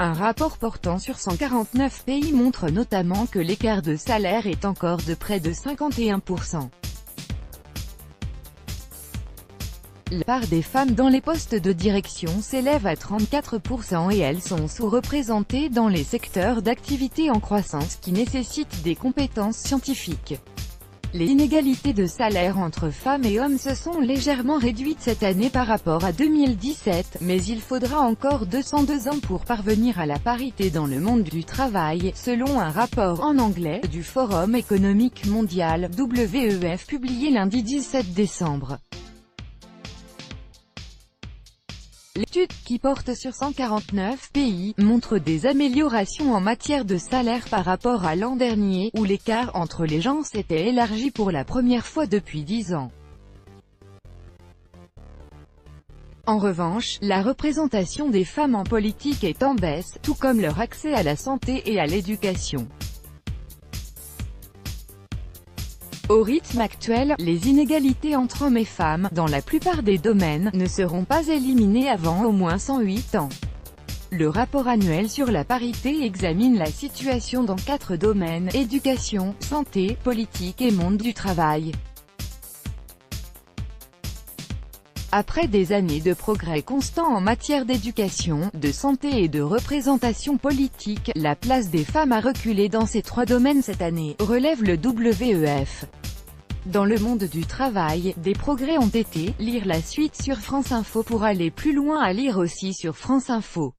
Un rapport portant sur 149 pays montre notamment que l'écart de salaire est encore de près de 51%. La part des femmes dans les postes de direction s'élève à 34% et elles sont sous-représentées dans les secteurs d'activité en croissance qui nécessitent des compétences scientifiques. Les inégalités de salaire entre femmes et hommes se sont légèrement réduites cette année par rapport à 2017, mais il faudra encore 202 ans pour parvenir à la parité dans le monde du travail, selon un rapport en anglais du Forum économique mondial, WEF, publié lundi 17 décembre. L'étude, qui porte sur 149 pays, montre des améliorations en matière de salaire par rapport à l'an dernier, où l'écart entre les genres s'était élargi pour la première fois depuis 10 ans. En revanche, la représentation des femmes en politique est en baisse, tout comme leur accès à la santé et à l'éducation. Au rythme actuel, les inégalités entre hommes et femmes, dans la plupart des domaines, ne seront pas éliminées avant au moins 108 ans. Le rapport annuel sur la parité examine la situation dans 4 domaines: éducation, santé, politique et monde du travail. Après des années de progrès constant en matière d'éducation, de santé et de représentation politique, la place des femmes a reculé dans ces 3 domaines cette année, relève le WEF. Dans le monde du travail, des progrès ont été, lire la suite sur France Info pour aller plus loin, à lire aussi sur France Info.